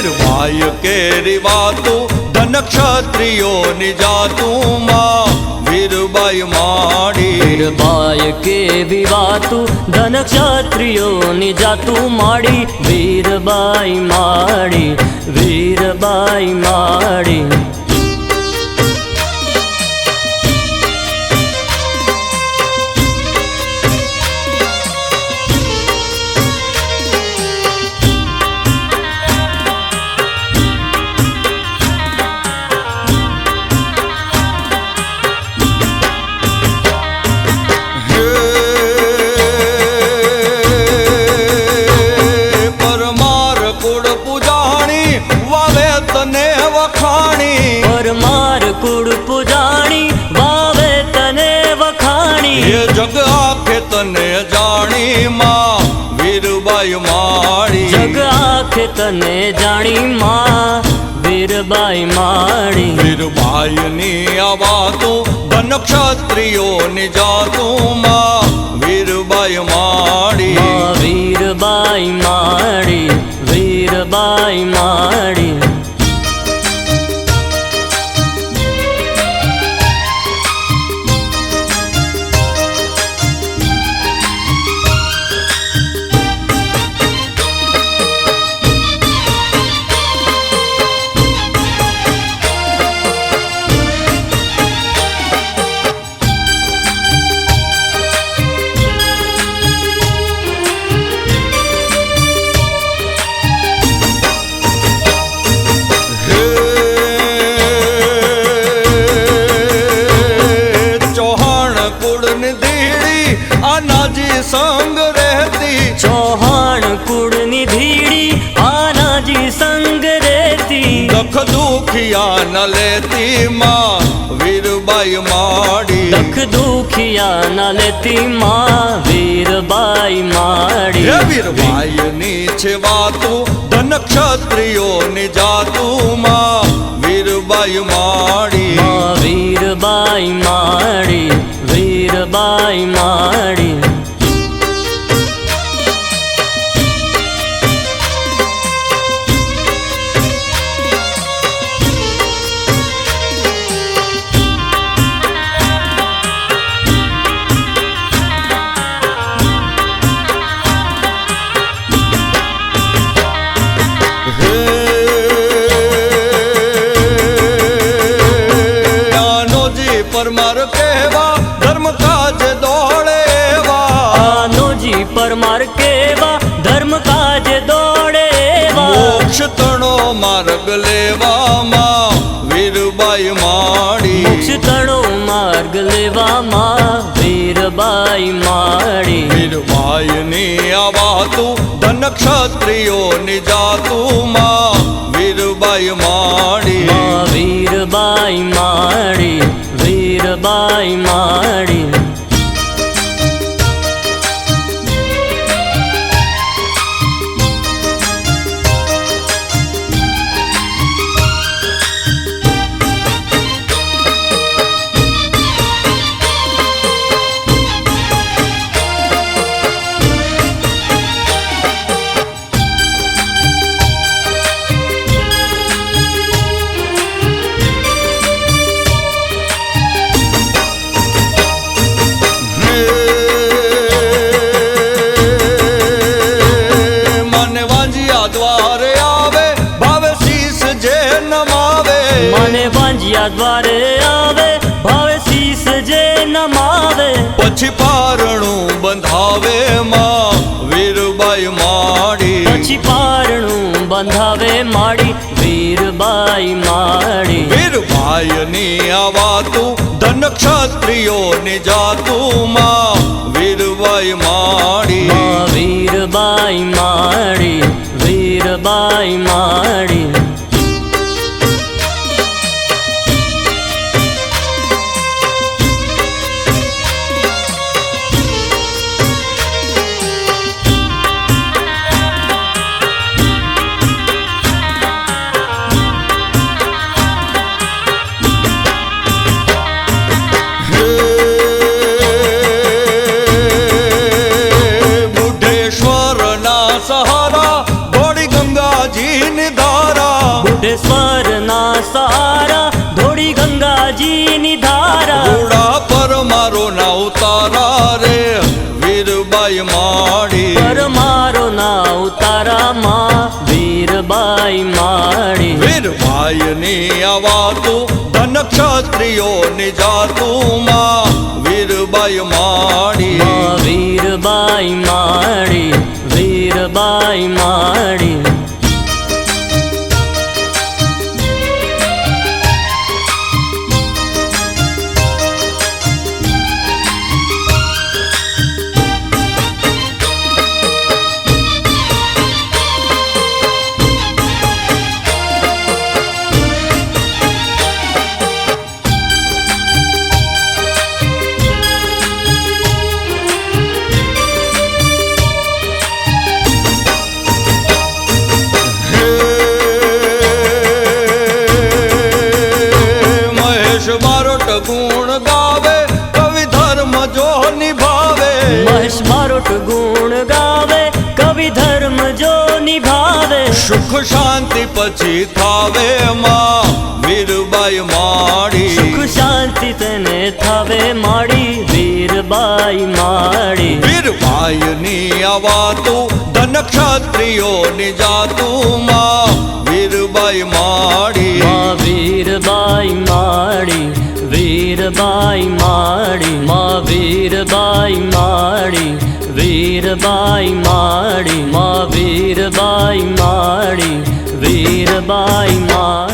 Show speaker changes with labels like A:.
A: વીરભાઈ કેરી વાતું ધન ક્ષત્રિયોની જાતું માં વીરબાઈ માડી
B: વીરબાઈ કેવી વાતું ધન ક્ષત્રિયોની જાતું માડી વીરબાઈ માડી વીરબાઈ માડી
A: પરમાર કુળ પૂજાણી વાવે તને વખાણી એ જગ આખે તને જાણી માં વીરબાઈ માડી
B: જગ આખે તને જાણી માં વીરબાઈ માડી
A: વીરબાઈ ની આ વાતું ધન ક્ષત્રિયોની જાતું માં વીરબાઈ માડી
B: વીરબાઈ માડી વીરબાઈ માડી
A: સંગ રહેતી
B: ચૌહાણ કુળની ધીડી આનાજી સંગ રહેતી
A: દખ દુખિયા ન લેતી માં વીરબાઈ માડી
B: દખ દુખિયા ન લેતી માં વીરબાઈ માડી
A: વીરબાઈ ની છે વાતું ધન ક્ષત્રિયોની જાતું માં વીરબાઈ માડી
B: વીરબાઈ માડી વીરબાઈ માડી
A: પરમાર કેવા ધર્મ કાજ દોડે
B: આનોજી પરમાર કેવા ધર્મ કાજ દોડે
A: મોક્ષ તણો માર્ગ લેવામાં વીરબાઈ માડી
B: મોક્ષ તણો માર્ગ લેવામાં વીરબાઈ માડી
A: વીરબાઈ ની આ વાતું ધન ક્ષત્રિયોની જાતું માં વીરબાઈ માડી
B: વીરબાઈ માડી વીરબાઈ માડી મને વાંજિયા દ્વારે આવે ભાવે શીશ જે નમાવે
A: પછી પારણું બંધાવે માં વીરબાઈ માડી
B: પછી પારણું બંધાવે માડી વીરબાઈ માડી
A: વીરબાઈ ની આ વાતું ધન ક્ષત્રિયોની જાતું માં વીરબાઈ માડી
B: વીરબાઈ માડી વીરબાઈ માડી
A: સહારા ઘોડી ગંગાજી ની ધારા
B: મહેશ્વરના સહારા ધોળી ગંગાજીની ધારા
A: ઘોડા પર મારો ના ઉતારા રે વીરબાઈ માડી
B: પર મારો ના ઉતારામાં વીરબાઈ માડી
A: વીરબાઈની આ વાતું ધન ક્ષત્રિયોની જાતું માં વીરબાઈ માડી
B: માં વીરબાઈ માડી વીરબાઈ માડી
A: ગુણ ગાવે કવિ ધર્મ જો નિભાવે
B: મહેશ બારોટ ગુણ ગાવે કવિ ધર્મ જો નિભાવે
A: સુખ શાંતિ પછી થાવે માં વીરબાઈ માડી
B: સુખ શાંતિ તેને થાવે માડી વીરબાઈ માડી
A: વીરબાઈની આ વાતું ધન ક્ષત્રિયોની જાતું માં વીરબાઈ માડી
B: માં વીરબાઈ માડી વીરબાઈ માડી માં વીરબાઈ માડી વીરબાઈ માડી માં વીરબાઈ માડી વીરબાઈ માડી